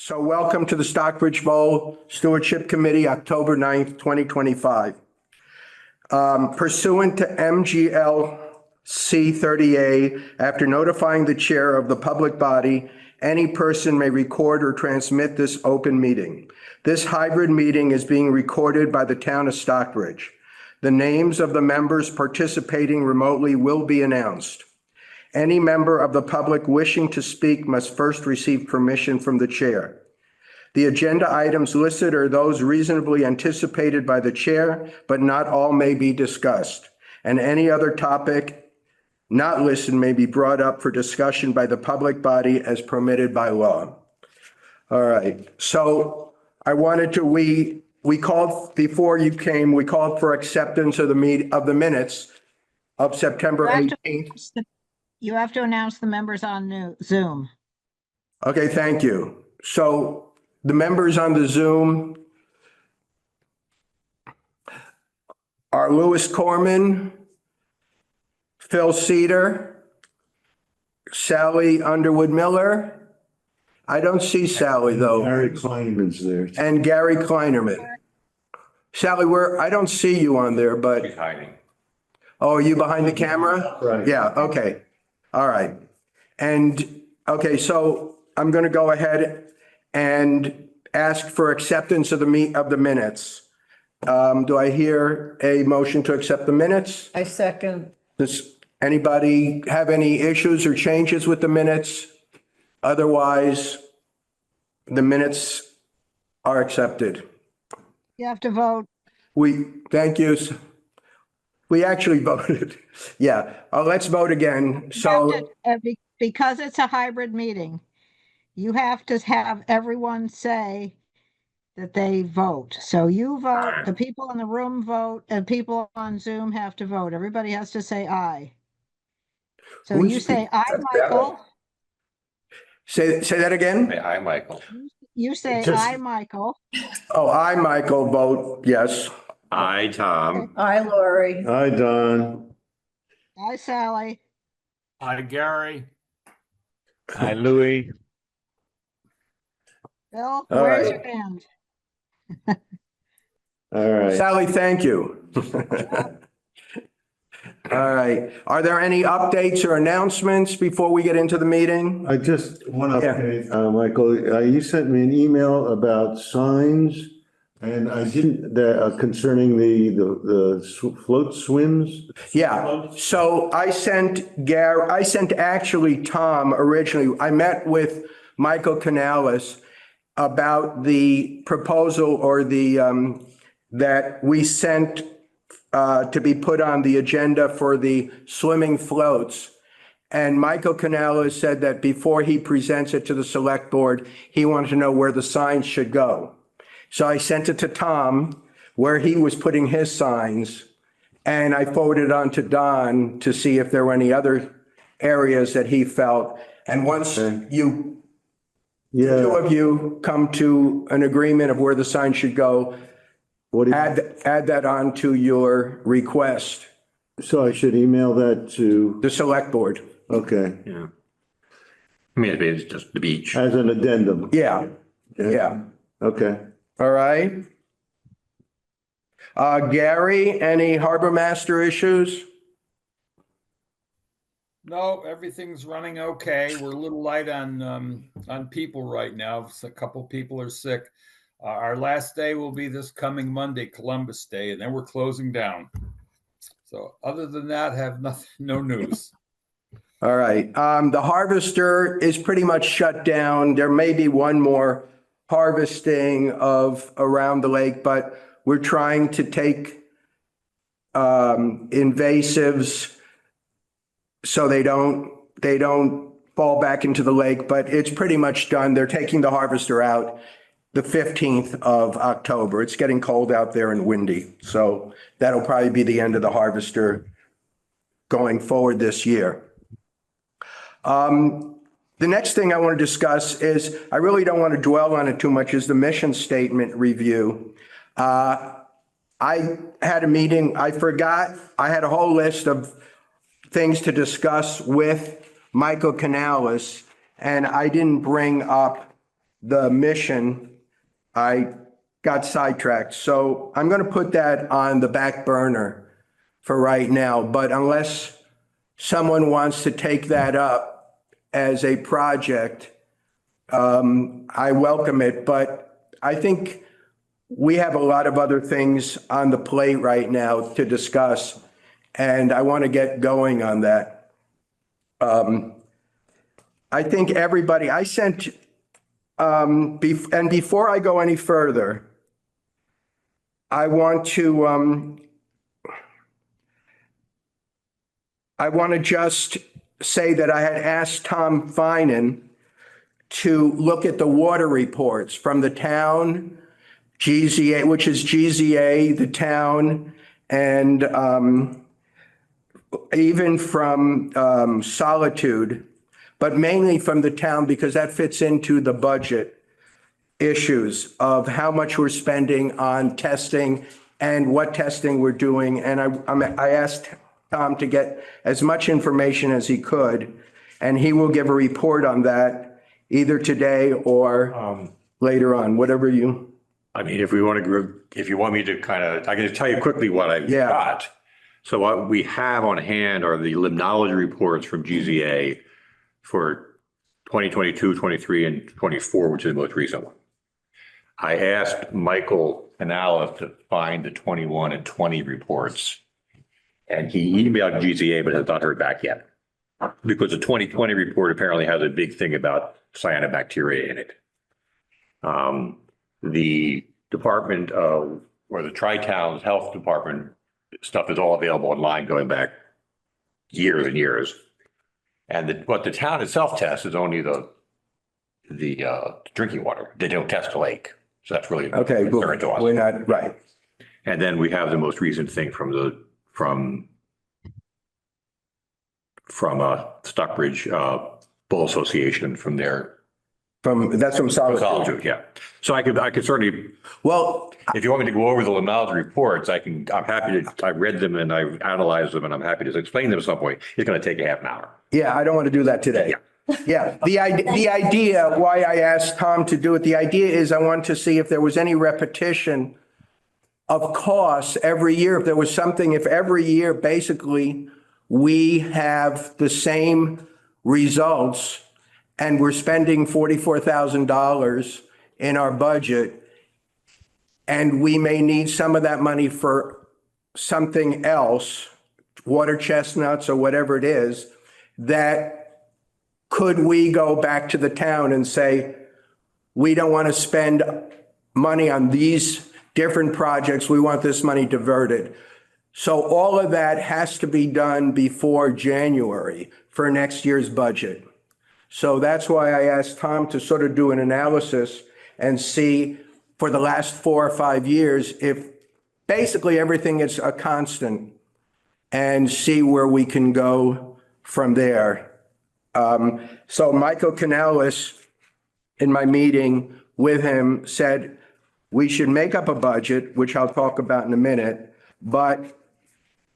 So welcome to the Stockbridge Bowl Stewardship Committee, October 9th, 2025. Pursuant to MGL C30A, after notifying the chair of the public body, any person may record or transmit this open meeting. This hybrid meeting is being recorded by the town of Stockbridge. The names of the members participating remotely will be announced. Any member of the public wishing to speak must first receive permission from the chair. The agenda items listed are those reasonably anticipated by the chair, but not all may be discussed. And any other topic not listed may be brought up for discussion by the public body as permitted by law. All right, so I wanted to, we called, before you came, we called for acceptance of the minutes of September 18th. You have to announce the members on Zoom. Okay, thank you. So the members on the Zoom are Louis Corman, Phil Cedar, Sally Underwood Miller. I don't see Sally though. Gary Kleinerman's there. And Gary Kleinerman. Sally, I don't see you on there, but. She's hiding. Oh, are you behind the camera? Right. Yeah, okay. All right. And, okay, so I'm going to go ahead and ask for acceptance of the minutes. Do I hear a motion to accept the minutes? I second. Does anybody have any issues or changes with the minutes? Otherwise, the minutes are accepted. You have to vote. Thank you. We actually voted. Yeah, let's vote again. So, Because it's a hybrid meeting, you have to have everyone say that they vote. So you vote, the people in the room vote, and people on Zoom have to vote. Everybody has to say aye. So you say aye, Michael. say that again? Hey, hi, Michael. You say aye, Michael. Oh, I, Michael, vote yes. Hi, Tom. Hi, Lori. Hi, Don. Aye, Sally. Hi, Gary. Hi, Louis. Bill, All where's right. your band? All right. Sally, thank you. All right. Are there any updates or announcements before we get into the meeting? I just want to update, Michael, you sent me an email about signs and I didn't, concerning the float swims. Yeah, so I sent actually Tom originally. I met with Michael Canales about the proposal or the, that we sent to be put on the agenda for the swimming floats. And Michael Canales said that before he presents it to the select board, he wanted to know where the signs should go. So I sent it to Tom where he was putting his signs, and I forwarded it on to Don to see if there were any other areas that he felt. And once you, Yeah. two of you come to an agreement of where the sign should go, What do you- add that on to your request, So I should email that to, the select board. okay, Yeah. I mean, it's just the beach. as an addendum. Yeah, yeah. Okay. All right. Gary, any harbor master issues? No, everything's running okay. We're a little light on people right now. A couple people are sick. Our last day will be this coming Monday, Columbus Day, and then we're closing down. So other than that, have nothing, no news. All right. The harvester is pretty much shut down. There may be one more harvesting of around the lake, but we're trying to take invasives so they don't fall back into the lake, but it's pretty much done. They're taking the harvester out the 15th of October. It's getting cold out there and windy. So that'll probably be the end of the harvester going forward this year. The next thing I want to discuss is, I really don't want to dwell on it too much, is the mission statement review. I had a meeting, I forgot, I had a whole list of things to discuss with Michael Canales, and I didn't bring up the mission, I got sidetracked. So I'm going to put that on the back burner for right now. But unless someone wants to take that up as a project, I welcome it. But I think we have a lot of other things on the plate right now to discuss, and I want to get going on that. I think everybody, I sent, and before I go any further, I want to just say that I had asked Tom Finan to look at the water reports from the town, GZA, which is GZA, the town, and even from Solitude, but mainly from the town because that fits into the budget issues of how much we're spending on testing and what testing we're doing. And I asked Tom to get as much information as he could, and he will give a report on that either today or later on, whatever you. I mean, if you want me to kind of, I can tell you quickly what I've Yeah. got. So what we have on hand are the limnology reports from GZA for 2022, 23, and 24, which is the most recent one. I asked Michael Canales to find the 21 and 20 reports, and he emailed GZA, but has not heard back yet. Because the 2020 report apparently has a big thing about cyanobacteria in it. The department of, or the Tri-Town's health department stuff is all available online going back years and years. And what the town itself tests is only the drinking water. They don't test the lake. So that's really Okay, a concern to us. we're not, right. And then we have the most recent thing from Stockbridge Bowl Association from their That's from Solitude. yeah. So I could certainly, Well, if you want me to go over the limnology reports, I'm happy to, I read them and I've analyzed them and I'm happy to explain them at some point. It's going to take a half an hour. yeah, I don't want to do that today. Yeah, the idea, why I asked Tom to do it, the idea is I want to see if there was any repetition of costs every year. If there was something, if every year, basically, we have the same results and we're spending $44,000 in our budget, and we may need some of that money for something else, water chestnuts or whatever it is, that could we go back to the town and say, we don't want to spend money on these different projects. We want this money diverted. So all of that has to be done before January for next year's budget. So that's why I asked Tom to sort of do an analysis and see for the last 4 or 5 years if basically everything is a constant and see where we can go from there. So Michael Canales, in my meeting with him, said we should make up a budget, which I'll talk about in a minute, but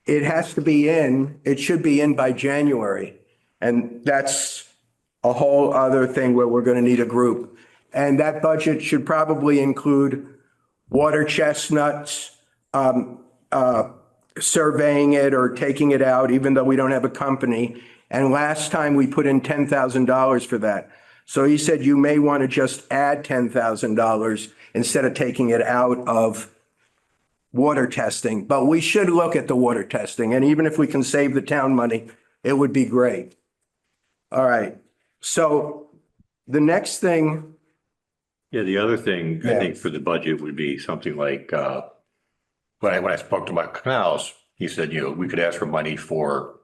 it has to be in, it should be in by January. And that's a whole other thing where we're going to need a group. And that budget should probably include water chestnuts, surveying it or taking it out, even though we don't have a company. And last time we put in $10,000 for that. So he said you may want to just add $10,000 instead of taking it out of water testing. But we should look at the water testing. And even if we can save the town money, it would be great. All right. So the next thing. Yeah, the other thing I Yeah. think for the budget would be something like, when I spoke to Mike Canals, he said, we could ask for money for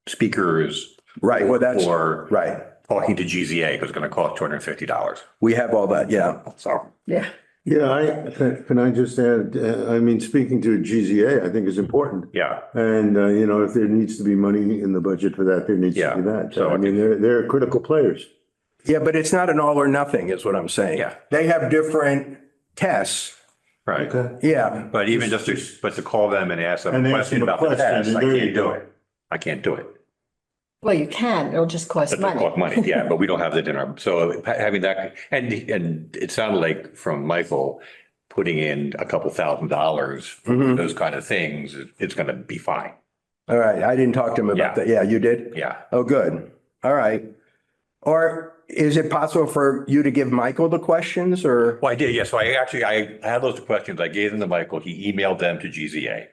speakers. Right, well, that's, Or right. talking to GZA, because it's going to cost $250. We have all that, yeah. So, Yeah. Yeah, can I just add, I mean, speaking to GZA, I think is important. yeah, And, if there needs to be money in the budget for that, there needs to Yeah. be that. So- I mean, they're critical players. Yeah, but it's not an all or nothing is what I'm saying. Yeah. They have different tests. right. Yeah, But even to call them and ask them And a ask question them a about the question, test, I and there you can't do go. it. I can't do it. Well, you can, it'll just cost That's money. cost money, yeah, but we don't have that in our, so having that, and it sounded like from Michael, putting in a couple $1,000s for Mhm. those kind of things, it's gonna be fine. All right, I didn't talk to him Yeah. about that. Yeah, you did? Yeah. Oh, good. All right. Or is it possible for you to give Michael the questions or? Well, I did, yeah, so I had those questions, I gave them to Michael, he emailed them to GZA.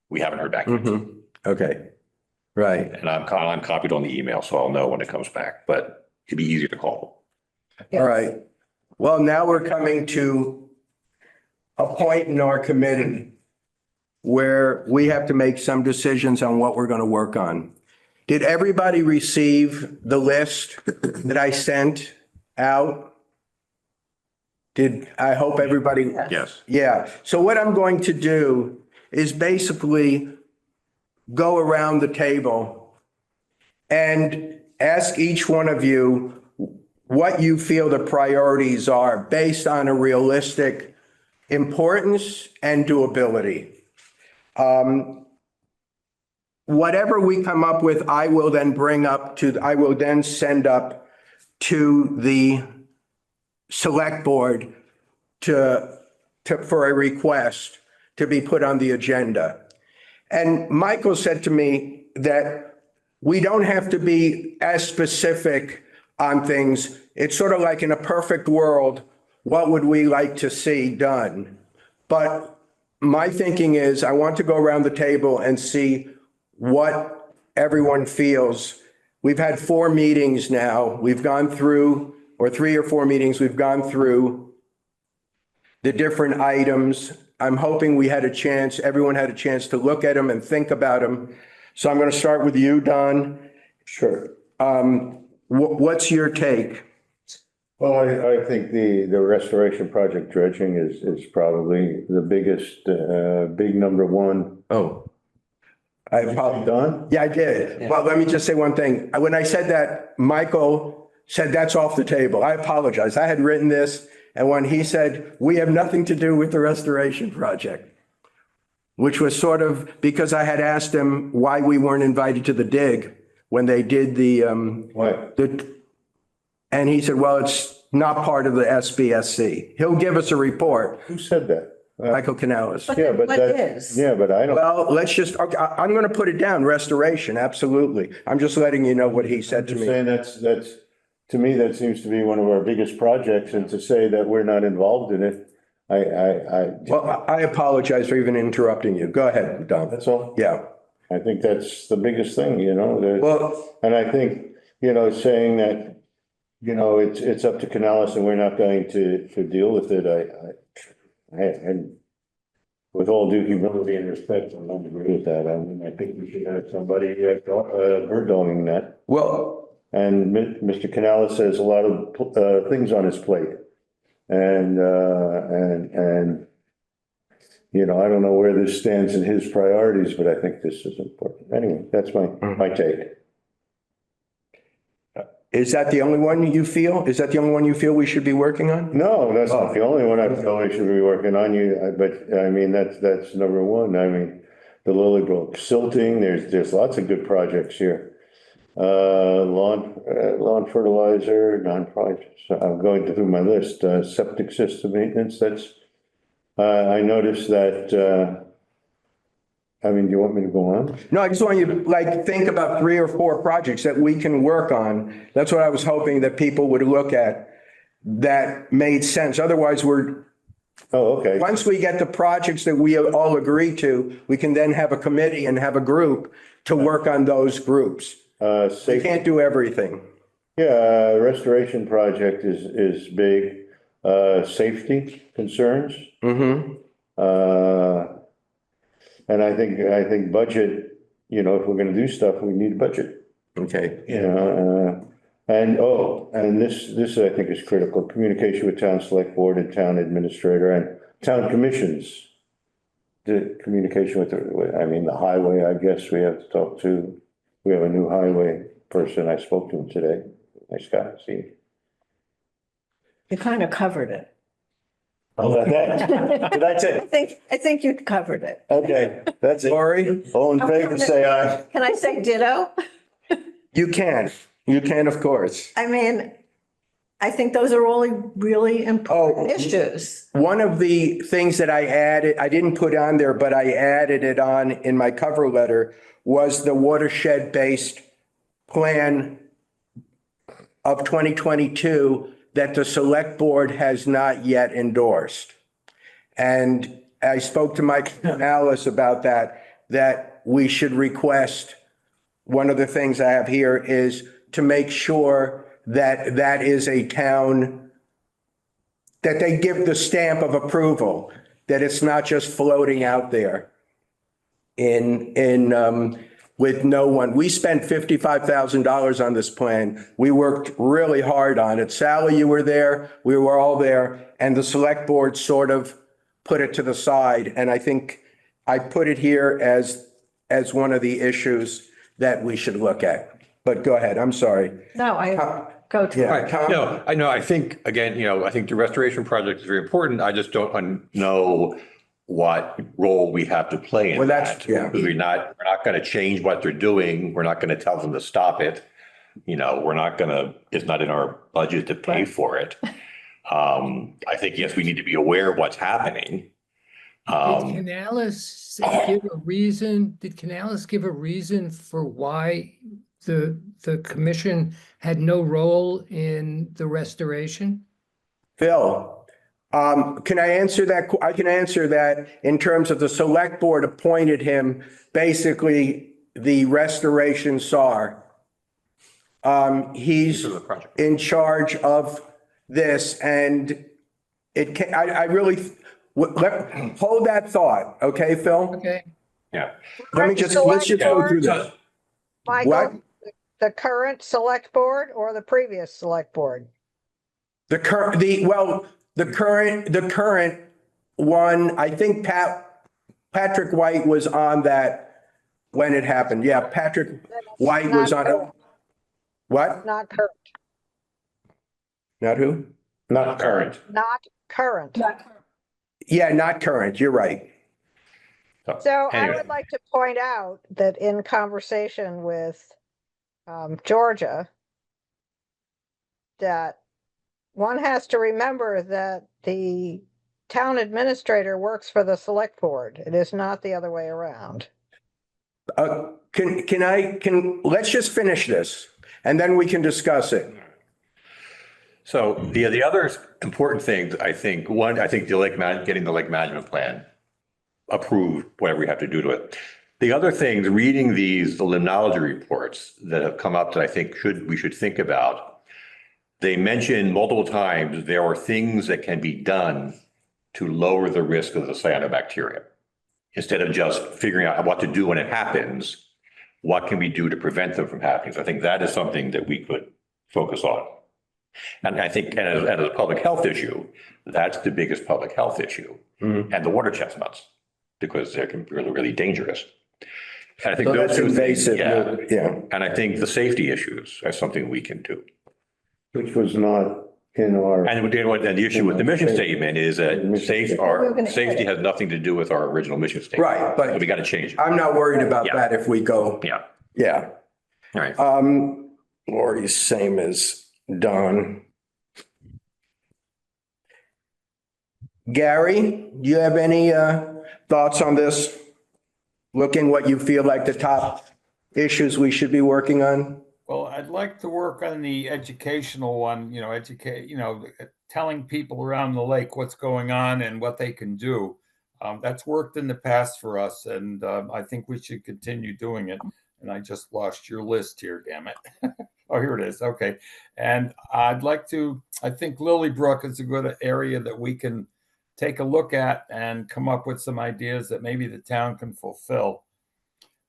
We haven't heard back yet, Mhm. Okay, right. and I'm copied on the email, so I'll know when it comes back, but it'd be easier to call. All right. Well, now we're coming to a point in our committee where we have to make some decisions on what we're going to work on. Did everybody receive the list that I sent out? I hope everybody, Yes, yeah. So what I'm going to do is basically go around the table and ask each one of you what you feel the priorities are based on a realistic importance and doability. Whatever we come up with, I will then send up to the select board for a request to be put on the agenda. And Michael said to me that we don't have to be as specific on things. It's sort of like in a perfect world, what would we like to see done? But my thinking is I want to go around the table and see what everyone feels. We've had 4 meetings now. We've gone through, or 3 or 4 meetings, we've gone through the different items. I'm hoping everyone had a chance to look at them and think about them. So I'm going to start with you, Don. Sure. What's your take? Well, I think the restoration project dredging is probably the biggest, big number one. Oh, I apologize. Don? Yeah, I did. Well, let me just say one thing. When I said that, Michael said that's off the table. I apologize. I had written this, and when he said, we have nothing to do with the restoration project, which was sort of because I had asked him why we weren't invited to the dig when they did What? and he said, well, it's not part of the SBSC. He'll give us a report, Who said that? Michael Canales. Yeah, but What that, is? yeah, but I don't, Well, let's just, okay, I'm going to put it down, restoration, absolutely. I'm just letting you know what he said to just me. saying that's, to me, that seems to be one of our biggest projects, and to say that we're not involved in it, Well, I apologize for even interrupting you. Go ahead, Don. that's all. Yeah. I think that's the biggest thing, Well, and I think, saying that, it's up to Canales and we're not going to deal with it, and with all due humility and respect, I don't agree with that. I mean, I think we should have somebody, bird dogging that. well, And Mr. Canales has a lot of, things on his plate. And I don't know where this stands in his priorities, but I think this is important. Anyway, that's my take. is that the only one you feel? Is that the only one you feel we should be working on? No, that's not the only one I feel we should be working on but I mean, that's number one. I mean, the Lilybrook silting, there's lots of good projects here. Lawn fertilizer, non-projects. I'm going through my list, septic system maintenance, I noticed that, do you want me to go on? No, I just want you to think about 3 or 4 projects that we can work on. That's what I was hoping that people would look at that made sense. Otherwise, Oh, okay. once we get the projects that we all agree to, we can then have a committee and have a group to work on those groups. We Safety. can't do everything. Yeah, restoration project is big. Safety concerns. Mm-hmm. And I think budget, if we're gonna do stuff, we need a budget. Okay. And this I think is critical, communication with town select board and town administrator and town commissions. The communication with the highway, I guess we have to talk to. We have a new highway person. I spoke to him today. Nice guy, see. You kind of covered it. That's I it. think you covered it. Okay, that's it. Lori, All in favor, say aye. Can I say ditto? you can. You can, of course. I mean, I think those are all really important Oh. issues. One of the things that I added, I didn't put on there, but I added it on in my cover letter, was the watershed-based plan of 2022 that the select board has not yet endorsed. And I spoke to Mike Alice about that we should request, one of the things I have here is to make sure that that is a town, that they give the stamp of approval, that it's not just floating out there with no one. We spent $55,000 on this plan. We worked really hard on it. Sally, you were there, we were all there, and the select board sort of put it to the side. And I think I put it here as one of the issues that we should look at. But go ahead, I'm sorry. No, go to. Yeah. Right. No, I think, again, I think the restoration project is very important. I just don't know what role we have to play in Well, that's- that. yeah. Because we're not going to change what they're doing. We're not going to tell them to stop it. We're not going to, it's not in our budget to pay for it. I think, yes, we need to be aware of what's happening. Did Canales give a reason? Did Canales give a reason for why the commission had no role in the restoration? Phil, can I answer that? I can answer that in terms of the select board appointed him, basically the restoration czar. He's For the project. in charge of this, and it can, I really, hold that thought, okay, Phil? Okay. Yeah. Let's just go through this. What? Michael, the current select board or the previous select board? The current one, I think Patrick White was on that when it happened. Yeah, Patrick White was on it. What? Not current, Not who? Not current. not current. Yeah, not current. You're right. So I Anyway. would like to point out that in conversation with Georgia, that one has to remember that the town administrator works for the select board. It is not the other way around. Let's just finish this and then we can discuss it. So the other important thing, I think, getting the lake management plan approved, whatever we have to do to it. The other things, reading the limnology reports that have come up that I think we should think about. They mention multiple times there are things that can be done to lower the risk of the cyanobacteria. Instead of just figuring out what to do when it happens, what can we do to prevent them from happening? So I think that is something that we could focus on. And I think as a public health issue, that's the biggest public health issue. And the water chestnuts, because they're really, really dangerous. And I think So those that's two invasive. things, Yeah. And I think the safety issues are something we can do. Which was not in our. And the issue with the mission statement is that safety has nothing to do with our original mission statement. Right, but- So we got to change it. I'm not worried about Yeah. that if we go. Yeah. Yeah. All right. Lori's same as Don. Gary, do you have any thoughts on this? Looking what you feel like the top issues we should be working on? Well, I'd like to work on the educational one, telling people around the lake what's going on and what they can do. That's worked in the past for us, and I think we should continue doing it. And I just lost your list here, damn it. Oh, here it is. Okay. And I think Lilybrook is a good area that we can take a look at and come up with some ideas that maybe the town can fulfill.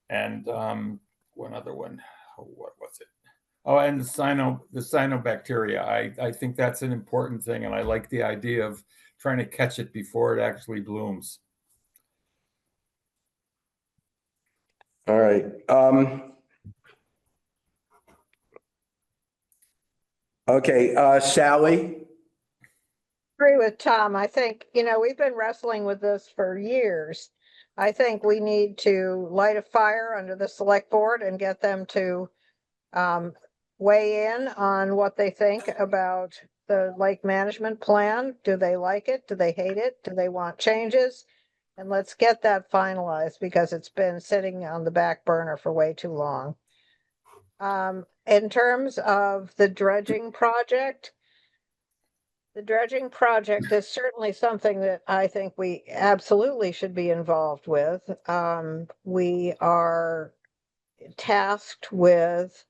And one other one. What was it? Oh, and the cyanobacteria. I think that's an important thing, and I like the idea of trying to catch it before it actually blooms. All right. Okay, Sally? Agree with Tom. I think, we've been wrestling with this for years. I think we need to light a fire under the select board and get them to weigh in on what they think about the lake management plan. Do they like it? Do they hate it? Do they want changes? And let's get that finalized because it's been sitting on the back burner for way too long. In terms of the dredging project, the dredging project is certainly something that I think we absolutely should be involved with. We are tasked with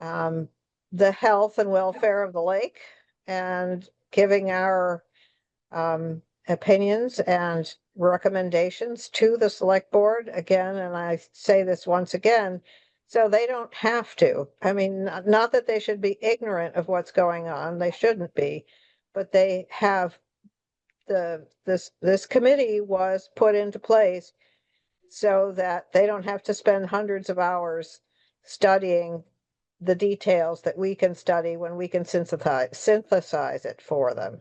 the health and welfare of the lake and giving our opinions and recommendations to the select board again. And I say this once again, so they don't have to. I mean, not that they should be ignorant of what's going on. They shouldn't be, but they have this committee was put into place so that they don't have to spend hundreds of hours studying the details that we can study when we can synthesize it for them.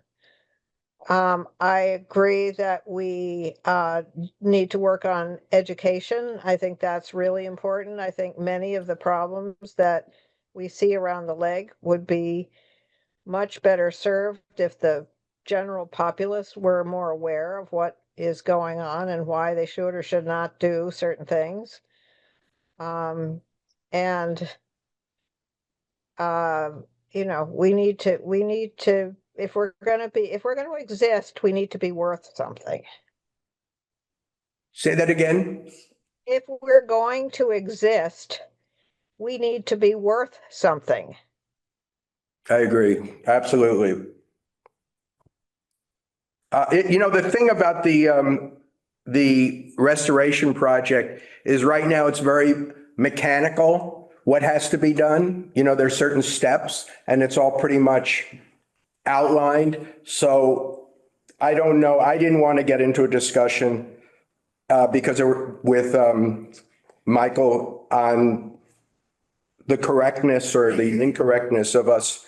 I agree that we need to work on education. I think that's really important. I think many of the problems that we see around the lake would be much better served if the general populace were more aware of what is going on and why they should or should not do certain things. And we need to, if we're going to exist, we need to be worth something. Say that again? If we're going to exist, we need to be worth something. I agree. Absolutely. The thing about the restoration project is right now it's very mechanical, what has to be done. There's certain steps and it's all pretty much outlined. So I don't know. I didn't want to get into a discussion because with Michael on the correctness or the incorrectness of us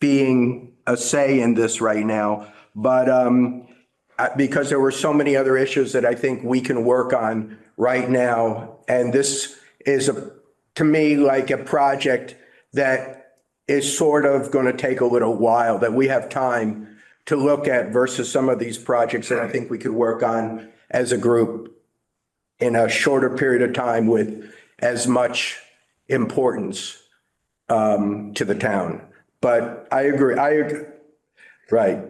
being a say in this right now. But because there were so many other issues that I think we can work on right now. And this is, to me, like a project that is sort of going to take a little while, that we have time to look at versus some of these projects that I think we could work on as a group in a shorter period of time with as much importance to the town. But I agree. Right.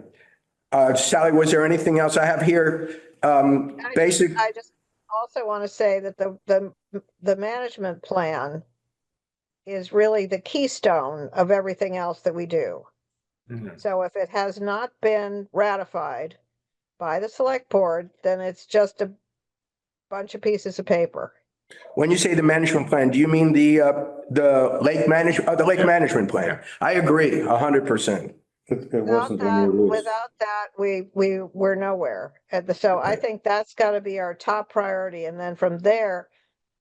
Sally, was there anything else I have here? I just also want to say that the management plan is really the keystone of everything else that we do. Mm-hmm. So if it has not been ratified by the select board, then it's just a bunch of pieces of paper. When you say the management plan, do you mean the lake management plan? I agree 100%. It wasn't on your list. Without that, we're nowhere. So okay. I think that's got to be our top priority. And then from there,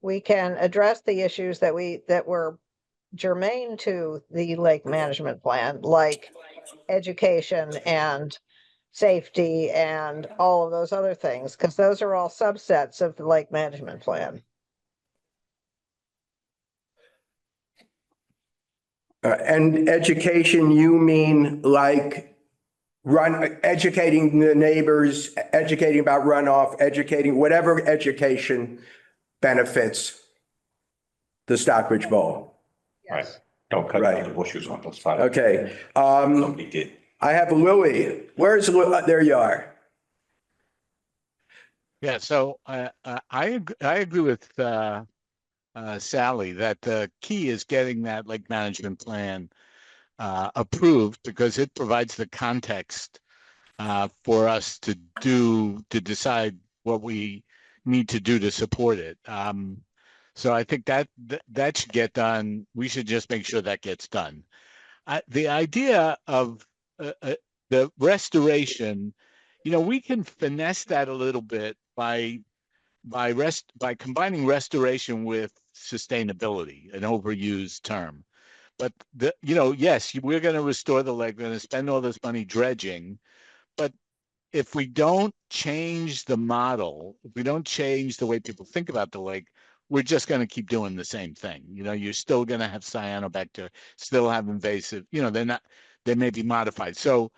we can address the issues that were germane to the lake management plan, like education and safety and all of those other things, because those are all subsets of the lake management plan. And education, you mean like educating the neighbors, educating about runoff, educating whatever education benefits the Stockbridge Bowl. Yes. Right. Don't cut the bushes on those sides. Okay. Somebody did. I have Louis. Where's Louis? There you are. Yeah. So I agree with Sally that the key is getting that lake management plan approved, because it provides the context for us to decide what we need to do to support it. So I think that should get done. We should just make sure that gets done. The idea of the restoration, we can finesse that a little bit by combining restoration with sustainability, an overused term. But yes, we're going to restore the lake. We're going to spend all this money dredging. But if we don't change the model, if we don't change the way people think about the lake, we're just going to keep doing the same thing. You're still going to have cyanobacteria, still have invasive, they may be modified. So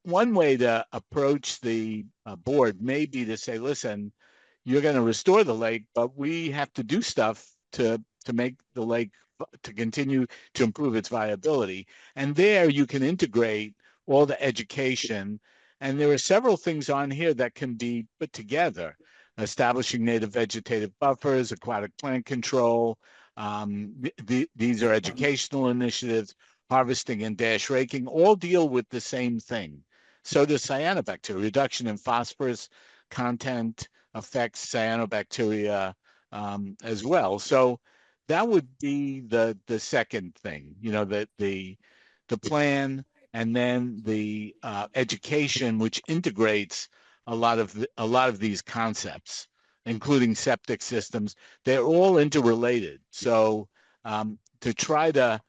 one way to approach the board may be to say, listen, you're going to restore the lake, but we have to do stuff to make the lake to continue to improve its viability. And there you can integrate all the education. And there are several things on here that can be put together: establishing native vegetative buffers, aquatic plant control. These are educational initiatives. Harvesting and dash raking all deal with the same thing. So does cyanobacteria. Reduction in phosphorus content affects cyanobacteria as well. So that would be the second thing, the plan, and then the education, which integrates a lot of these concepts, including septic systems. They're all interrelated. So to try to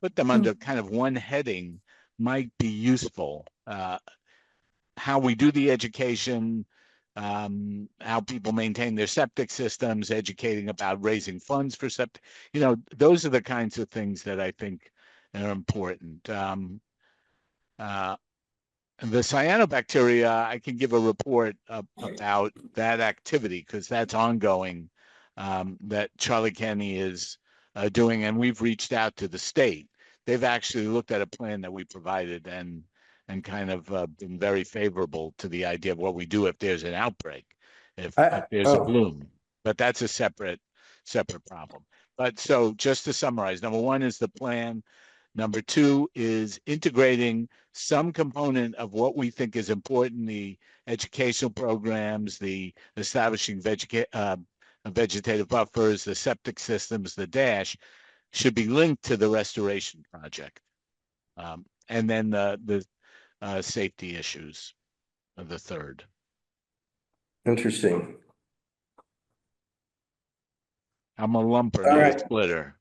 put them under kind of one heading might be useful. How we do the education, how people maintain their septic systems, educating about raising funds for septic. Those are the kinds of things that I think are important. The cyanobacteria, I can give a report about that activity because that's ongoing, that Charlie Kenny is doing, and we've reached out to the state. They've actually looked at a plan that we provided and kind of been very favorable to the idea of what we do if there's an outbreak, if there's a bloom. But that's a separate problem. But so just to summarize, number one is the plan. Number two is integrating some component of what we think is important, the educational programs, the establishing vegetative buffers, the septic systems, the dash, should be linked to the restoration project. And then the safety issues are the third. Interesting. I'm a lumper, All not right. a splitter.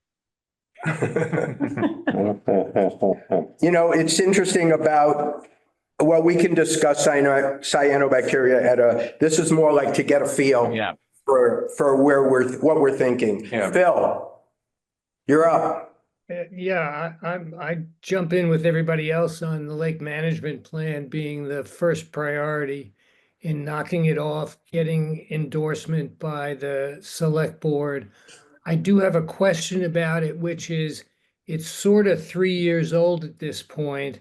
It's interesting about, well, we can discuss cyanobacteria this is more like to get a feel for what we're thinking. Yeah. Phil, you're up. Yeah, I jump in with everybody else on the lake management plan being the first priority in knocking it off, getting endorsement by the select board. I do have a question about it, which is it's sort of 3 years old at this point.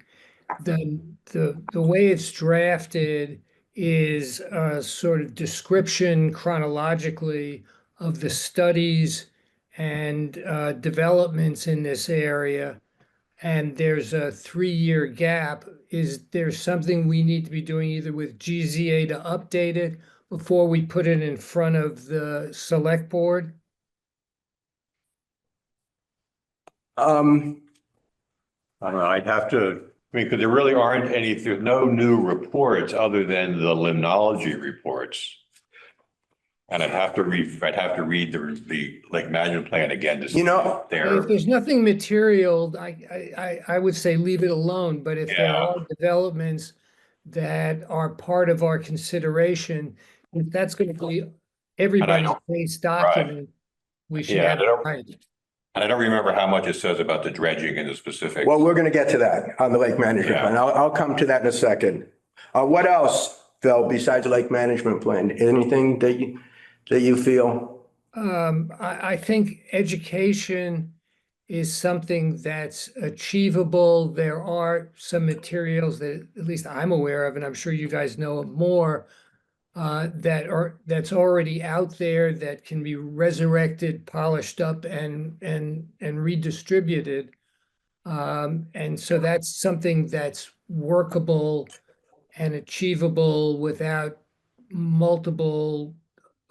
The way it's drafted is a sort of description chronologically of the studies and developments in this area. And there's a 3-year gap. Is there something we need to be doing either with GZA to update it before we put it in front of the select board? I don't know, I'd have to, because there really aren't there's no new reports other than the limnology reports. And I'd have to read the lake management plan again to see If there's nothing material, I would say leave it alone, but if there are developments that are part of our consideration, if that's going to be everybody's base document, we should have it right. And I don't remember how much it says about the dredging and the specifics. Well, we're going to get to that on the lake management plan. I'll come to that in a second. What else, Phil, besides the lake management plan? Anything that you feel? I think education is something that's achievable. There are some materials that at least I'm aware of, and I'm sure you guys know more, that's already out there that can be resurrected, polished up, and redistributed. And so that's something that's workable and achievable without multiple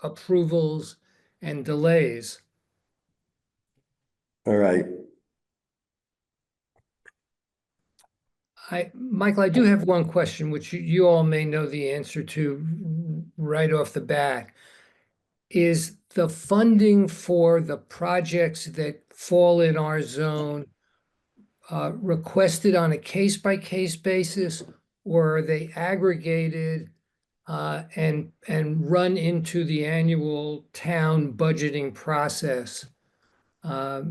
approvals and delays. All right. Michael, I do have one question, which you all may know the answer to right off the bat. Is the funding for the projects that fall in our zone requested on a case-by-case basis, or are they aggregated and run into the annual town budgeting process? I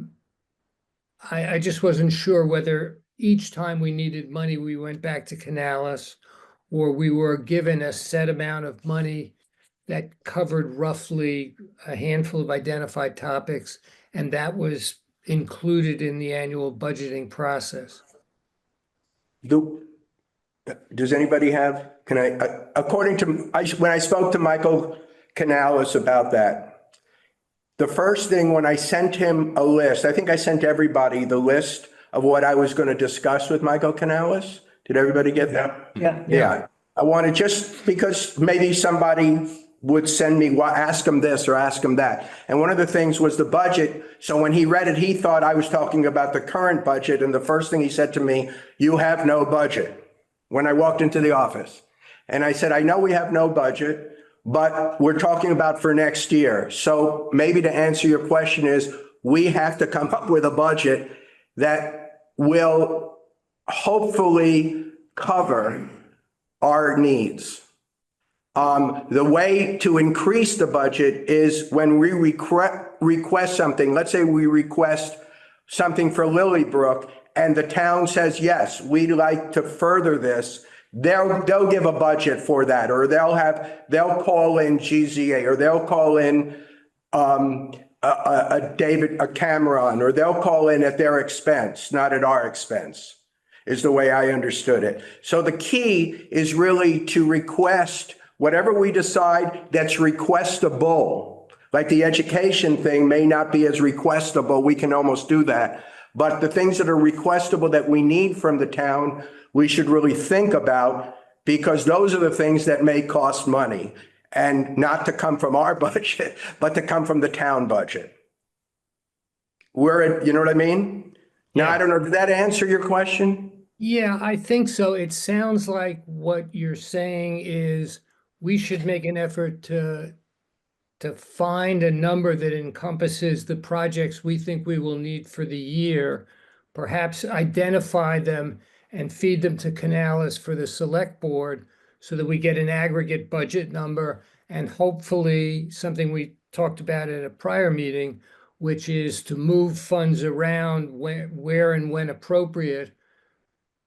just wasn't sure whether each time we needed money, we went back to Canales, or we were given a set amount of money that covered roughly a handful of identified topics, and that was included in the annual budgeting process. Does anybody have, can according to, when I spoke to Michael Canales about that, the first thing when I sent him a list, I think I sent everybody the list of what I was going to discuss with Michael Canales. Did everybody get that? Yeah. Yeah. I wanted, just because maybe somebody would send me, ask him this or ask him that. And one of the things was the budget. So when he read it, he thought I was talking about the current budget. And the first thing he said to me, "You have no budget," when I walked into the office. And I said, "I know we have no budget, but we're talking about for next year." So maybe to answer your question is, we have to come up with a budget that will hopefully cover our needs. The way to increase the budget is when we request something. Let's say we request something for Lilybrook and the town says, "Yes, we'd like to further this." They'll give a budget for that, or they'll call in GZA, or they'll call in a Cameron, or they'll call in at their expense, not at our expense, is the way I understood it. So the key is really to request whatever we decide that's requestable. Like the education thing may not be as requestable, we can almost do that. But the things that are requestable that we need from the town, we should really think about, because those are the things that may cost money, and not to come from our budget, but to come from the town budget. You know what I mean? Now, I don't know, did that answer your question? Yeah, I think so. It sounds like what you're saying is we should make an effort to find a number that encompasses the projects we think we will need for the year, perhaps identify them and feed them to Canales for the select board so that we get an aggregate budget number, and hopefully something we talked about at a prior meeting, which is to move funds around where and when appropriate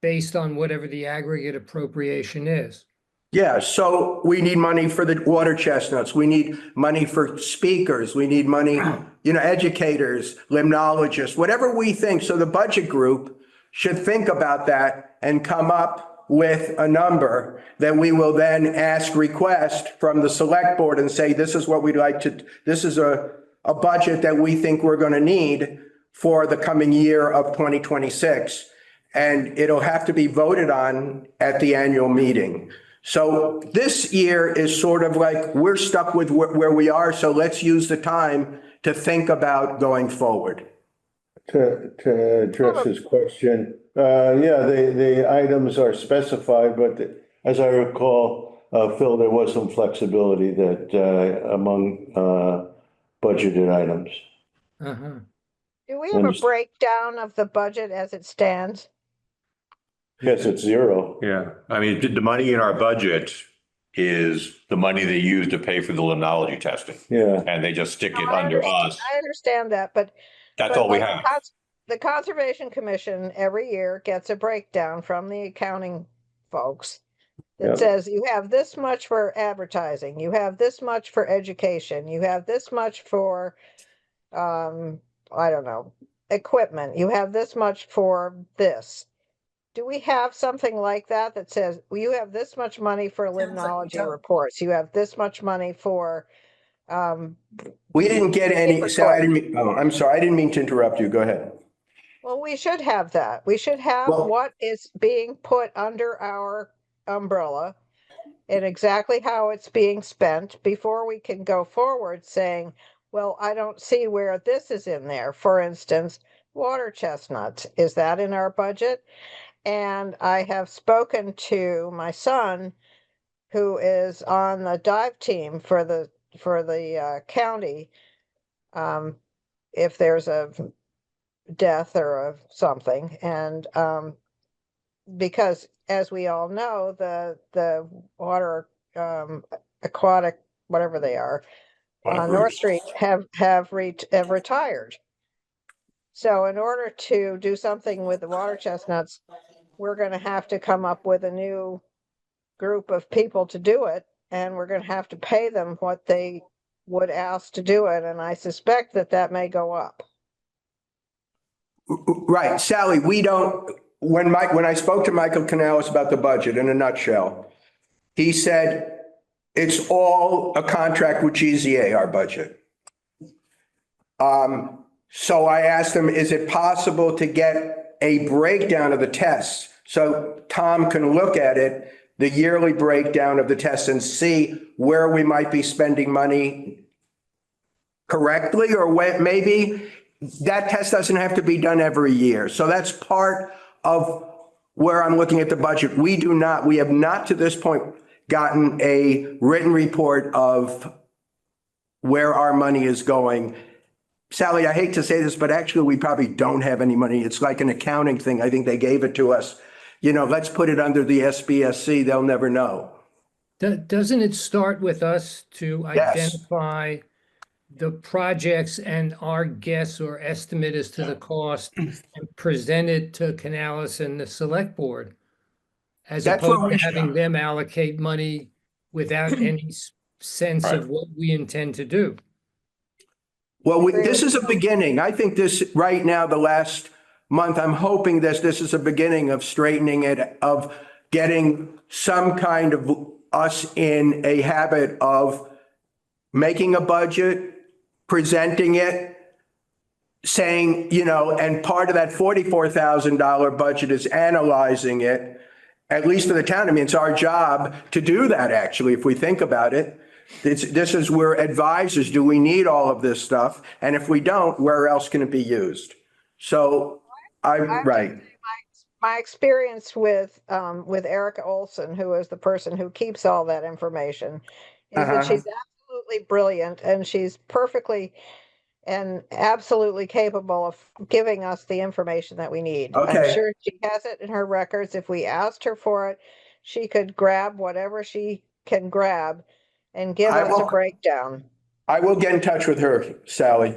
based on whatever the aggregate appropriation is. Yeah, so we need money for the water chestnuts. We need money for speakers. We need money, educators, limnologists, whatever we think. So the budget group should think about that and come up with a number that we will then request from the select board and say, this is what we'd like to, this is a budget that we think we're going to need for the coming year of 2026. And it'll have to be voted on at the annual meeting. So this year is sort of like, we're stuck with where we are, so let's use the time to think about going forward. To address his question, the items are specified, but as I recall, Phil, there was some flexibility that among budgeted items. Uh-huh. Do we have a breakdown of the budget as it stands? Yes, it's zero. Yeah, I mean, the money in our budget is the money they use to pay for the limnology testing. Yeah. And they just stick it under us. I understand that, but That's all we like have. the Conservation Commission every year gets a breakdown from the accounting folks that says you have this much for advertising, you have this much for education, you have this much for, I don't know, equipment, you have this much for this. Do we have something like that that says, well, you have this much money for limnology reports, you have this much money for, We didn't get any, so I'm sorry, I didn't mean to interrupt you. Go ahead. well, we should have that. We should have what is being put under our umbrella and exactly how it's being spent before we can go forward saying, well, I don't see where this is in there. For instance, water chestnuts, is that in our budget? And I have spoken to my son, who is on the dive team for the county. If there's a death or of something. And because as we all know, the water aquatic, whatever they are, on North Street have retired. So in order to do something with the water chestnuts, we're going to have to come up with a new group of people to do it, and we're going to have to pay them what they would ask to do it. And I suspect that that may go up. Right, Sally, we don't, when I spoke to Michael Canales about the budget in a nutshell, he said it's all a contract with GZA, our budget. So I asked him, is it possible to get a breakdown of the tests? So Tom can look at it, the yearly breakdown of the tests, and see where we might be spending money correctly, or maybe that test doesn't have to be done every year. So that's part of where I'm looking at the budget. We have not to this point gotten a written report of where our money is going. Sally, I hate to say this, but actually we probably don't have any money. It's like an accounting thing. I think they gave it to us. Let's put it under the SBSC. They'll never know. Doesn't it start with us to Yes. identify the projects and our guess or estimate as to the cost and present it to Canales and the select board? As That's what opposed we to having them allocate money without any sense of what we intend to do. Well, this is a beginning. I think this right now, the last month, I'm hoping this is a beginning of straightening it, of getting some kind of us in a habit of making a budget, presenting it, saying, and part of that $44,000 budget is analyzing it, at least for the town. I mean, it's our job to do that, actually, if we think about it. This is where advisors, do we need all of this stuff? And if we don't, where else can it be used? So right. My experience with Erica Olson, who is the person who keeps all that information, is that she's absolutely brilliant, and she's perfectly and absolutely capable of giving us the information that we need. Okay. I'm sure she has it in her records. If we asked her for it, she could grab whatever she can grab and give us a breakdown. I will get in touch with her, Sally.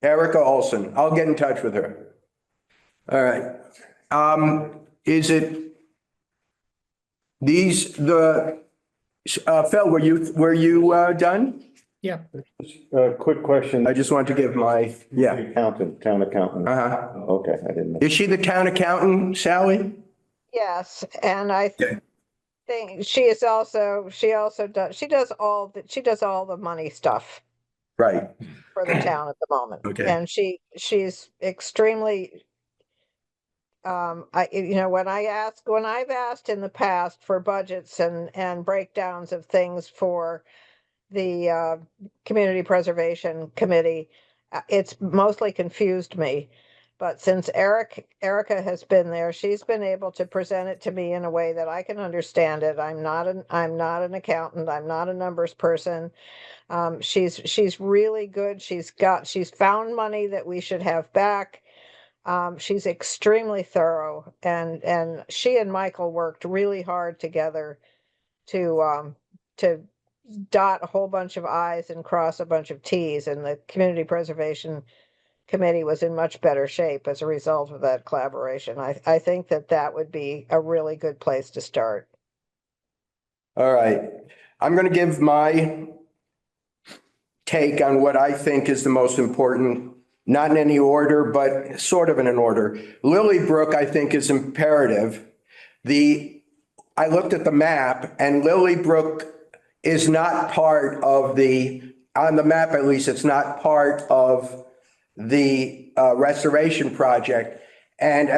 Erica Olson. I'll get in touch with her. All right. Is it Phil, were you done? Yeah. Quick question. I just want to give my, yeah. Town accountant. Okay, I didn't know. Is she the town accountant, Sally? Yes, and I think she does all the money stuff Right. for the town at the moment. Okay. And she's extremely when I've asked in the past for budgets and breakdowns of things for the Community Preservation Committee, it's mostly confused me. But since Erica has been there, she's been able to present it to me in a way that I can understand it. I'm not an accountant. I'm not a numbers person. She's really good. She's found money that we should have back. She's extremely thorough, and she and Michael worked really hard together to dot a whole bunch of I's and cross a bunch of T's, and the Community Preservation Committee was in much better shape as a result of that collaboration. I think that would be a really good place to start. All right. I'm going to give my take on what I think is the most important, not in any order, but sort of in an order. Lilybrook, I think, is imperative. I looked at the map, and Lilybrook is not part of on the map at least, it's not part of the restoration project. And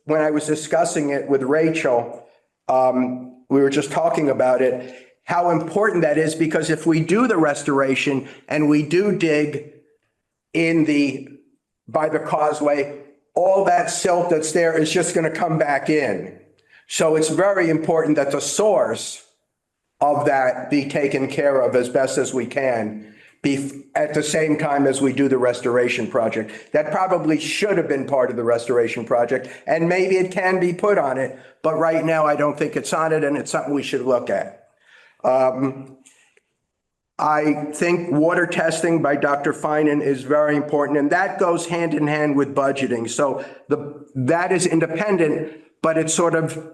when I was discussing it with Rachel, we were just talking about it, how important that is, because if we do the restoration and we do dig by the causeway, all that silt that's there is just going to come back in. So it's very important that the source of that be taken care of as best as we can, at the same time as we do the restoration project. That probably should have been part of the restoration project, and maybe it can be put on it, but right now I don't think it's on it, and it's something we should look at. I think water testing by Dr. Finan is very important, and that goes hand in hand with budgeting. So that is independent, but it sort of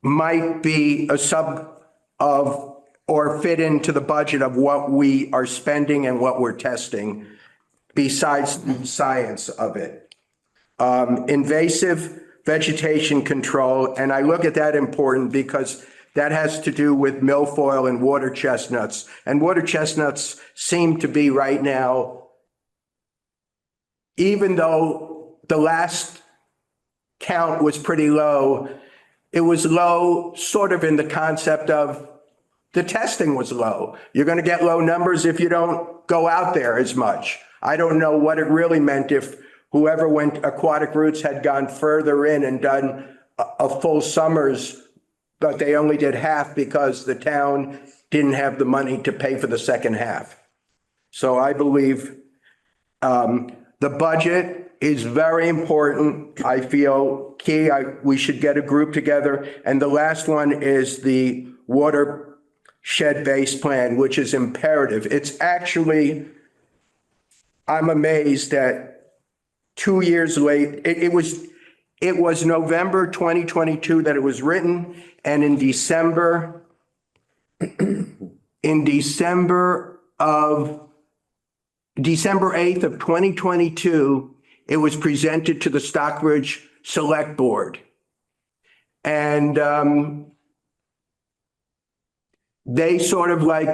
might be a sub of or fit into the budget of what we are spending and what we're testing besides the science of it. Invasive vegetation control, and I look at that important because that has to do with milfoil and water chestnuts. And water chestnuts seem to be right now, even though the last count was pretty low, it was low sort of in the concept of the testing was low. You're going to get low numbers if you don't go out there as much. I don't know what it really meant if whoever went Aquatic Roots had gone further in and done a full summers, but they only did half because the town didn't have the money to pay for the second half. So I believe the budget is very important. I feel key. We should get a group together. And the last one is the watershed-based plan, which is imperative. It's actually, I'm amazed that 2 years late, it was November 2022 that it was written, and in December 8th of 2022, it was presented to the Stockbridge Select Board. And they sort of like,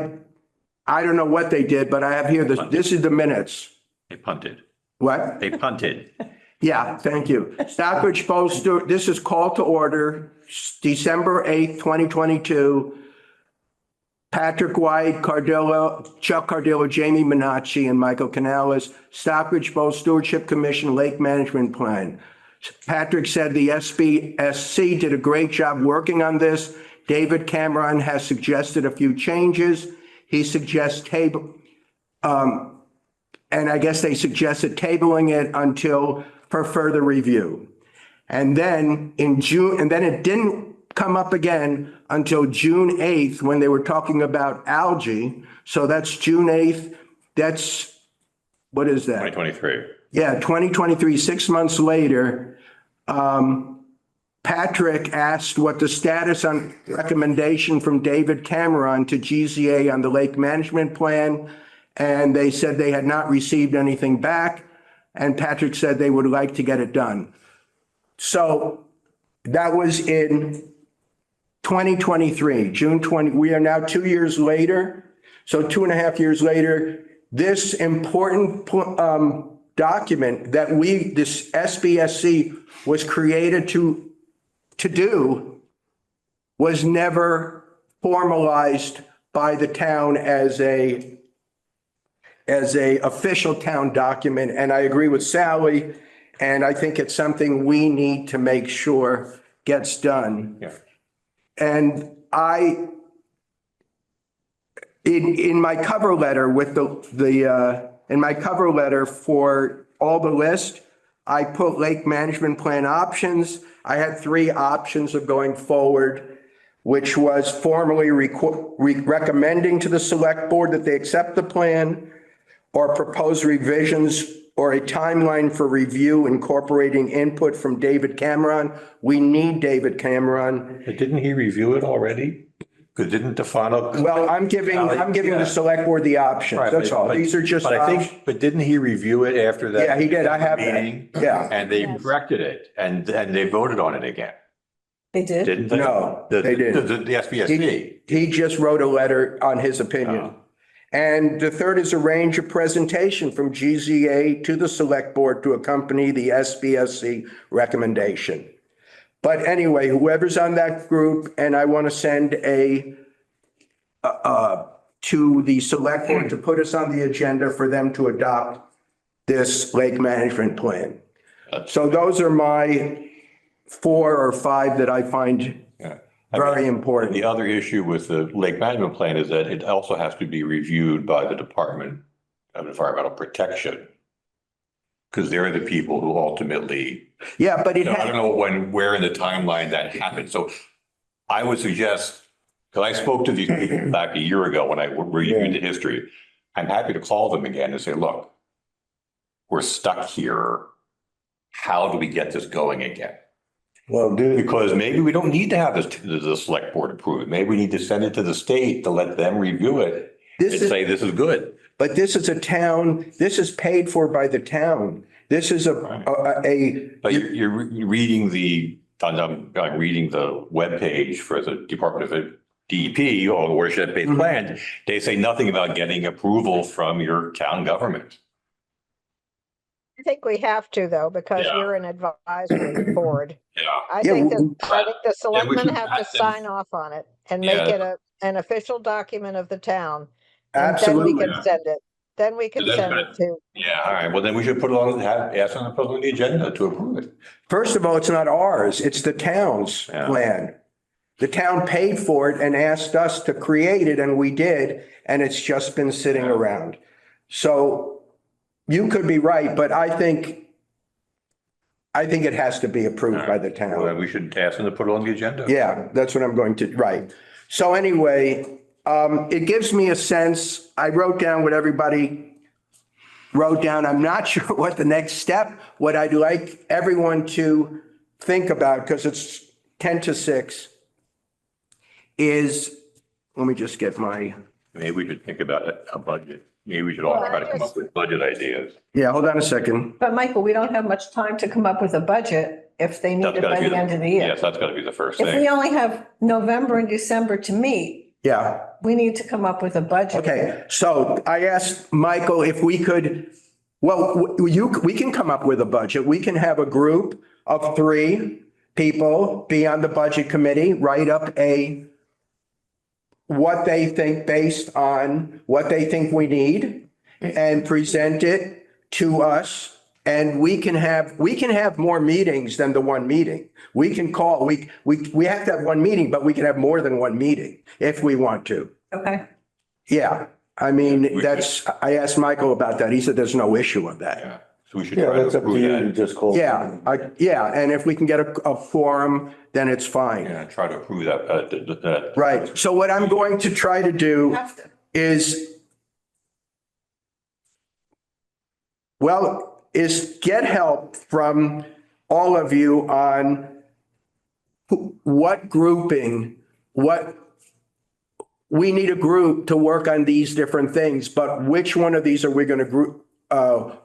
I don't know what they did, but I have here, this is the minutes. They punted. What? They punted. Yeah, thank you. Stockbridge Post, this is call to order, December 8th, 2022. Patrick White, Chuck Cardillo, Jamie Minacci, and Michael Canales, Stockbridge Bowl Stewardship Commission Lake Management Plan. Patrick said the SBSC did a great job working on this. David Cameron has suggested a few changes. He suggests and I guess they suggested tabling it for further review. And then in June, and then it didn't come up again until June 8th when they were talking about algae. So that's June 8th. That's, what is that? 2023. Yeah, 2023, 6 months later. Patrick asked what the status on recommendation from David Cameron to GZA on the lake management plan. And they said they had not received anything back. And Patrick said they would like to get it done. So that was in 2023, June 20. We are now 2 years later. So 2.5 years later, this important document that this SBSC was created to do was never formalized by the town as a official town document. And I agree with Sally, and I think it's something we need to make sure gets done. Yeah. And in my cover letter with in my cover letter for all the list, I put lake management plan options. I had 3 options of going forward, which was formally recommending to the select board that they accept the plan, or propose revisions, or a timeline for review incorporating input from David Cameron. We need David Cameron. But didn't he review it already? Because didn't the final? Well, I'm giving the select board the options. Right, That's all. These are just But I options. think, but didn't he review it after that? Yeah, he did. I have that. Meeting? Yeah. And they corrected it and they voted on it again, They did? didn't they? No, they didn't. The SBSC. He just wrote a letter on his opinion. And the third is arrange a presentation from GZA to the select board to accompany the SBSC recommendation. But anyway, whoever's on that group, and I want to send to the select board to put us on the agenda for them to adopt this lake management plan. So those are my 4 or 5 that I find Very And important. the other issue with the lake management plan is that it also has to be reviewed by the Department of Environmental Protection. Because they're the people who ultimately, Yeah, but I don't know where in the timeline that happened. So I would suggest, because I spoke to these people back a year ago when I reviewed the history, I'm happy to call them again and say, look, we're stuck here. How do we get this going again? Well, Because maybe we don't need to have this to the select board approve it. Maybe we need to send it to the state to let them review it and say, this is good. but this is a town, this is paid for by the town. This is But you're reading I'm reading the webpage for the Department of DEP or the watershed-based plan. They say nothing about getting approval from your town government. I think we have to though, because Yeah. you're an advisory board. Yeah. I Yeah, think we- the selectmen should have to pass them. sign off on it and make Yeah. it an official document of the town. And then we absolutely. can send it. Then we can That's send good. it to, Yeah, all right. Well, then we should put it on, ask them to put it on the agenda to approve it. First of all, it's not ours, it's the town's Yeah. plan. The town paid for it and asked us to create it, and we did, and it's just been sitting around. So you could be right, but I think it has to be approved by the Well, then town. we should ask them to put it on the agenda. Yeah, that's what I'm going to, right. So anyway, it gives me a sense, I wrote down what everybody wrote down. I'm not sure what the next step, what I'd like everyone to think about, because it's 10 to 6, is, let me just get my, Maybe we should think about a budget. Maybe we should all try to come up with budget ideas. yeah, hold on a second. But Michael, we don't have much time to come up with a budget if they need That's it gotta by be the end of the year. Yes, that's gotta be the first If we thing. only have November and December to meet, Yeah, we need to come up with a budget. okay. So I asked Michael if we could, well, we can come up with a budget. We can have a group of 3 people be on the budget committee, write up what they think based on what they think we need and present it to us. And we can have more meetings than the one meeting. We can call, we have to have one meeting, but we can have more than one meeting if we want to. Okay. Yeah, I mean, I asked Michael about that. He said there's no issue with that. Yeah, so we should yeah, try to that's up to approve you to that. just call. Yeah, and if we can get a forum, then it's fine. Yeah, try to approve that. Right, so what I'm going to try to do Have to. is get help from all of you on what grouping, we need a group to work on these different things, but which one of these are we going to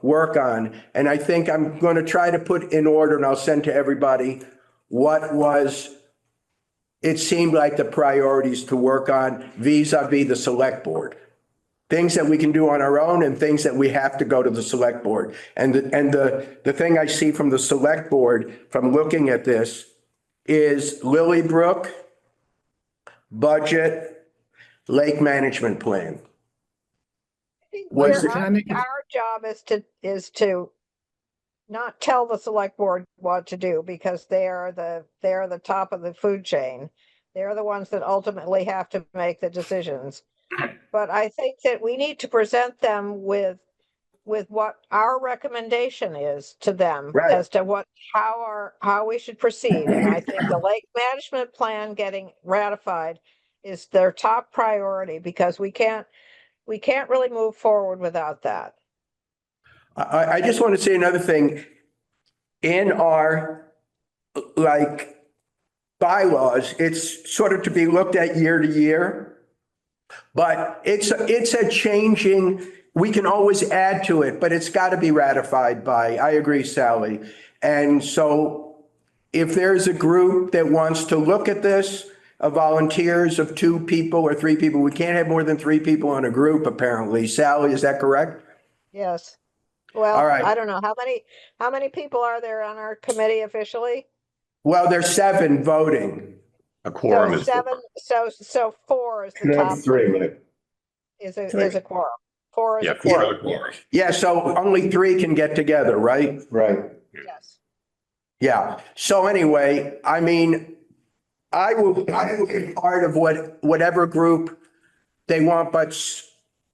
work on? And I think I'm going to try to put in order, and I'll send to everybody it seemed like the priorities to work on vis-a-vis the select board. Things that we can do on our own and things that we have to go to the select board. And the thing I see from the select board from looking at this is Lilybrook, budget, lake management plan. Can I make a- our job is to not tell the select board what to do, because they're the top of the food chain. They're the ones that ultimately have to make the decisions. But I think that we need to present them with what our recommendation is to them Right. as to how we should proceed. And I think the lake management plan getting ratified is their top priority, because we can't really move forward without that. I just want to say another thing. In our, bylaws, it's sort of to be looked at year to year. But it's a changing, we can always add to it, but it's got to be ratified by, I agree, Sally. And so if there's a group that wants to look at this, volunteers of 2 people or 3 people, we can't have more than 3 people on a group, apparently. Sally, is that correct? Yes. Well, All right. I don't know. How many people are there on our committee officially? Well, there's 7 voting. A quorum So is. 7, so 4 is the top. 3, Mike. Is a quorum. 4 is Yeah, a quorum. quorum. Yeah, so only 3 can get together, right? Right. Yes. Yeah. So anyway, I mean, I will be part of whatever group they want, but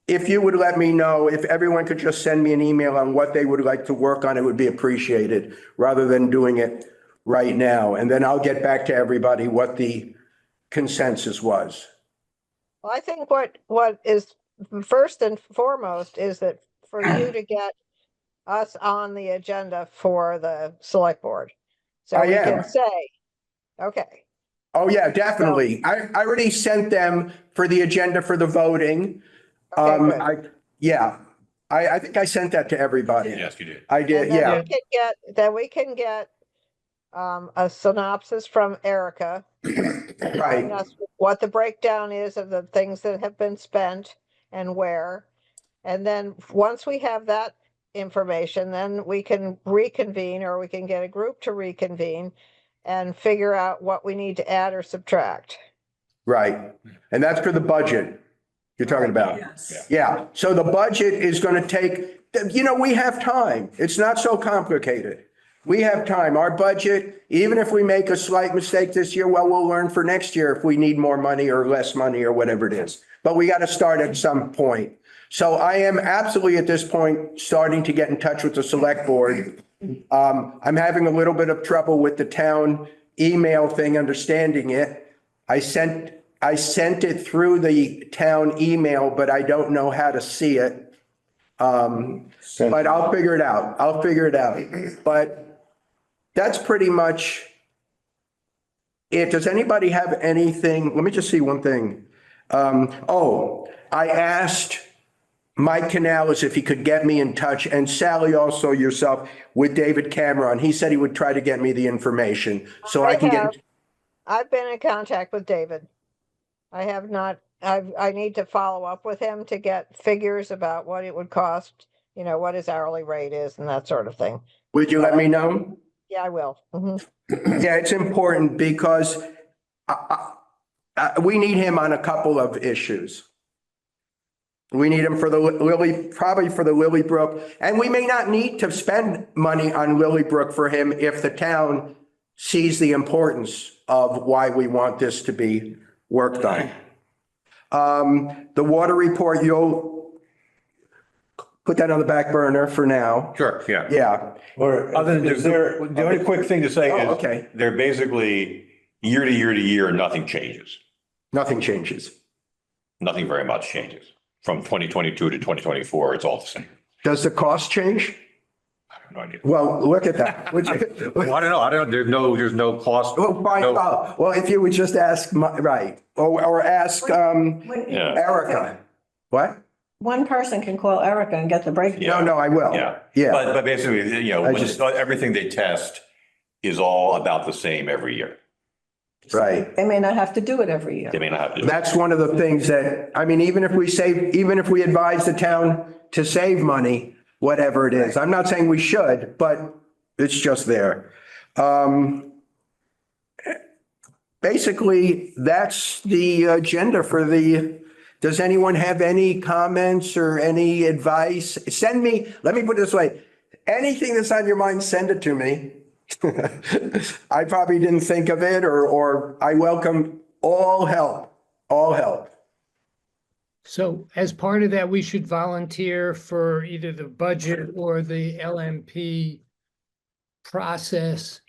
if you would let me know, if everyone could just send me an email on what they would like to work on, it would be appreciated, rather than doing it right now. And then I'll get back to everybody what the consensus was. Well, I think what is first and foremost is that for you to get us on the agenda for the select board. So I we am. can say, okay, Oh, yeah, definitely. I already sent them for the agenda for the voting. okay, good. I think I sent that to everybody. Yes, you did. I did, And then yeah, we can get a synopsis from Erica, telling right, us what the breakdown is of the things that have been spent and where. And then once we have that information, then we can reconvene, or we can get a group to reconvene and figure out what we need to add or subtract. right. And that's for the budget you're talking about. Yes. Yeah, so the budget is going to take, we have time. It's not so complicated. We have time. Our budget, even if we make a slight mistake this year, well, we'll learn for next year if we need more money or less money or whatever it is. But we got to start at some point. So I am absolutely at this point starting to get in touch with the select board. I'm having a little bit of trouble with the town email thing, understanding it. I sent it through the town email, but I don't know how to see it. But I'll figure it out. But that's pretty much it. Does anybody have anything? Let me just see one thing. I asked Mike Canales if he could get me in touch, and Sally, also yourself, with David Cameron. He said he would try to get me the information so I can get. I've been in contact with David. I have not, I need to follow up with him to get figures about what it would cost, what his hourly rate is and that sort of thing. Would you let me know? Yeah, I will. Mhm. Yeah, it's important because we need him on a couple of issues. We need him for probably for the Lilybrook, and we may not need to spend money on Lilybrook for him if the town sees the importance of why we want this to be worked on. The water report, you'll put that on the back burner for now. Sure, yeah. Yeah. Or Other than, is there, the only quick thing to say Oh, is, okay. they're basically year to year to year, nothing changes. Nothing changes. Nothing very much changes. From 2022 to 2024, it's all the same. Does the cost change? I have no idea. Well, look at that. Well, I don't know. There's no cost. Well, fine. No. Well, if you would just ask, right, or ask Yeah. Erica. What? One person can call Erica and get the breakdown. No, I will. Yeah. Yeah. But basically, I just- everything they test is all about the same every year. Right. They may not have to do it every year. They may not have to. That's one of the things that, even if we advise the town to save money, whatever it is, I'm not saying we should, but it's just there. Basically, that's the agenda for does anyone have any comments or any advice? Let me put it this way. Anything that's on your mind, send it to me. I probably didn't think of it, or I welcome all help, So as part of that, we should volunteer for either the budget or the LMP process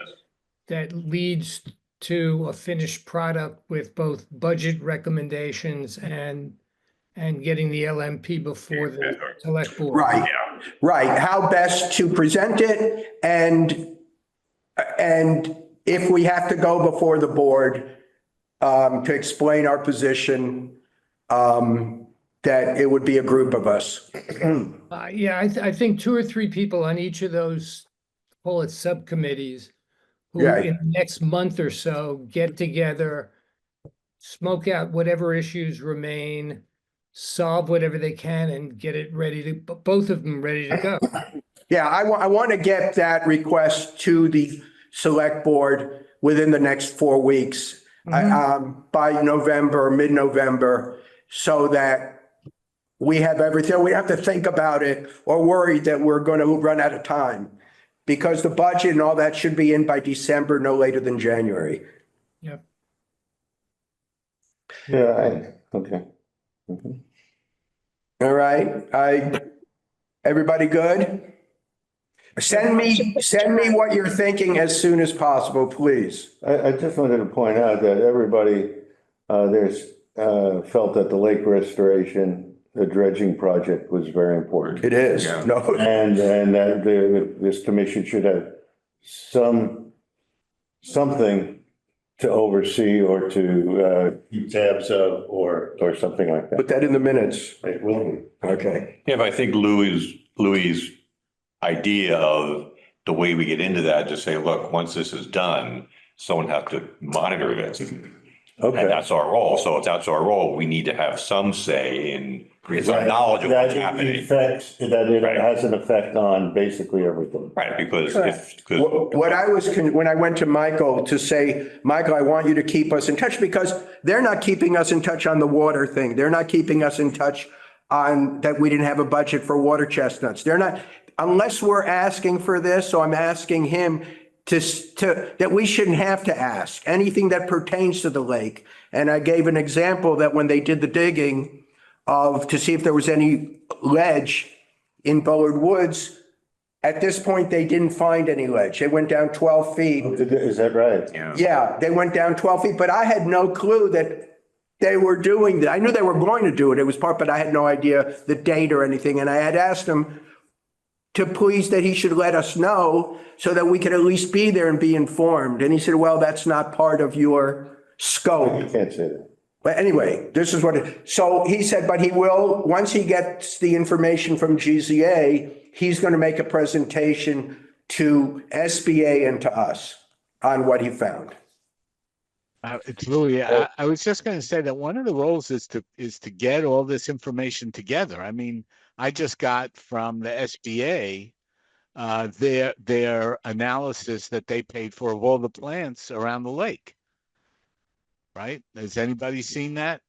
that leads to a finished product with both budget recommendations and getting the LMP before the select board. Right, right. How best to present it, and if we have to go before the board to explain our position, that it would be a group of us. Yeah, I think 2 or 3 people on each of those, call it subcommittees, who Right. in the next month or so get together, smoke out whatever issues remain, solve whatever they can, and get it ready to, both of them ready to go. Yeah, I want to get that request to the select board within the next 4 weeks, by November, mid-November, so that we have everything. We have to think about it or worry that we're going to run out of time, because the budget and all that should be in by December, no later than January. Yep. Yeah, okay. Mhm. All right, everybody good? Send me what you're thinking as soon as possible, please. I just wanted to point out that everybody, felt that the lake restoration, the dredging project was very important. It is, Yeah. no, And that this commission should have something to oversee or to keep tabs of or something like that. put that in the minutes. It will be. Okay. Yeah, but I think Louis' idea of the way we get into that, to say, look, once this is done, someone has to monitor this. And Okay. that's our role. So if that's our role, we need to have some say in some knowledge of what's happening. That it Right. has an effect on basically everything. Right, because When I went to Michael to say, Michael, I want you to keep us in touch, because they're not keeping us in touch on the water thing. They're not keeping us in touch on that we didn't have a budget for water chestnuts. They're not, unless we're asking for this, so I'm asking him that we shouldn't have to ask anything that pertains to the lake. And I gave an example that when they did the digging to see if there was any ledge in Bullard Woods, at this point, they didn't find any ledge. They went down 12 feet. Is that right? Yeah, they went down 12 feet, but I had no clue that they were doing that. I knew they were going to do it. It was but I had no idea the date or anything. And I had asked him to please that he should let us know so that we could at least be there and be informed. And he said, well, that's not part of your scope. You can't say that. But anyway, this is so he said, but he will, once he gets the information from GZA, he's going to make a presentation to SBA and to us on what he found. It's Louis. I was just going to say that one of the roles is to get all this information together. I mean, I just got from the SBA their analysis that they paid for of all the plants around the lake. Right? Has anybody seen that?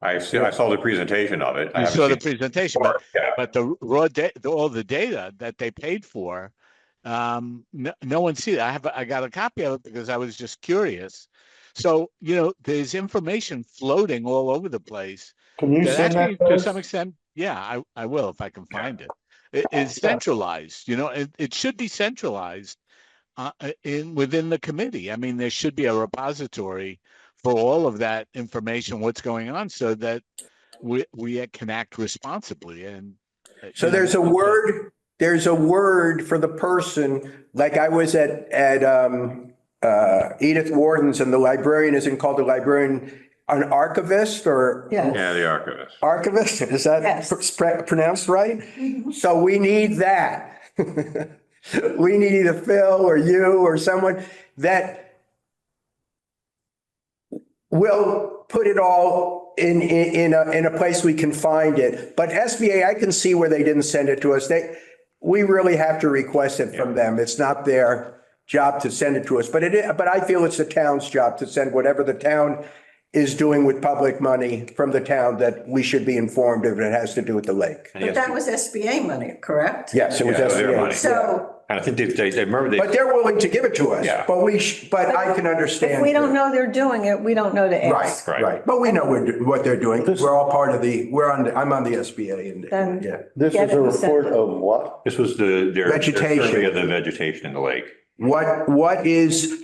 I saw the presentation of it. You saw the presentation, but Yeah. but the raw data, all the data that they paid for, no one sees it. I got a copy of it because I was just curious. So, there's information floating all over the place. Can you that send actually, that? to some extent, yeah, I will if I can find it. It is centralized, it should be centralized within the committee. I mean, there should be a repository for all of that information, what's going on, so that we can act responsibly. And So there's a word for the person, like I was at Edith Warden's, and the librarian isn't called a librarian, an archivist or? Yeah. Yeah, the archivist. Archivist, is that Yes. pronounced right? So we need that. We need either Phil or you or someone that will put it all in a place we can find it. But SBA, I can see where they didn't send it to us. We really have to request it from them. It's not their job to send it to us, but I feel it's the town's job to send whatever the town is doing with public money from the town, that we should be informed if it has to do with the lake. But that was SBA money, correct? Yes, it was Yeah, their money. SBA. So And I think they remember But they're willing to give it to us, Yeah. but I can understand. if we don't know they're doing it, we don't know to Right, ask. right. But we know what they're doing. We're all part of I'm on the SBA and, Then- yeah. This Get is a it sent. report of what? This was their Vegetation. survey of the vegetation in the lake.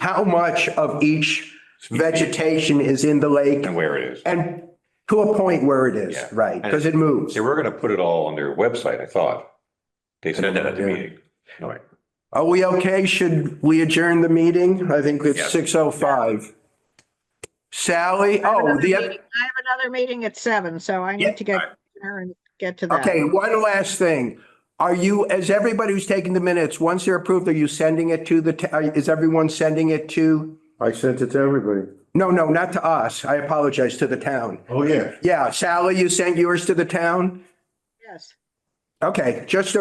How much of each vegetation is in the lake And where it is. and to a point where it is, Yeah. right? Because it moves. They were going to put it all on their website, I thought. They said that at the Yeah. meeting. Anyway. Are we okay? Should we adjourn the meeting? I think it's Yes. 6:05. Sally? I have Oh, another meeting at 7, so I Yeah. need to get there and get to that. okay, one last thing. As everybody who's taking the minutes, once they're approved, are you sending it to is everyone sending it to? I sent it to everybody. No, not to us. I apologize, to the town. Oh, yeah. Yeah, Sally, you sent yours to the town? Yes. Okay, just,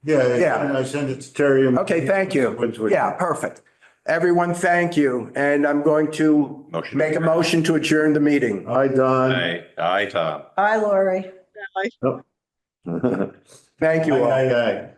Yeah, I sent it to Terry. okay, thank you. Yeah, perfect. Everyone, thank you. And I'm going to Motion. make a motion to adjourn the meeting. Hi, Don. Aye, Tom. Bye, Lori. Thank you all. Aye.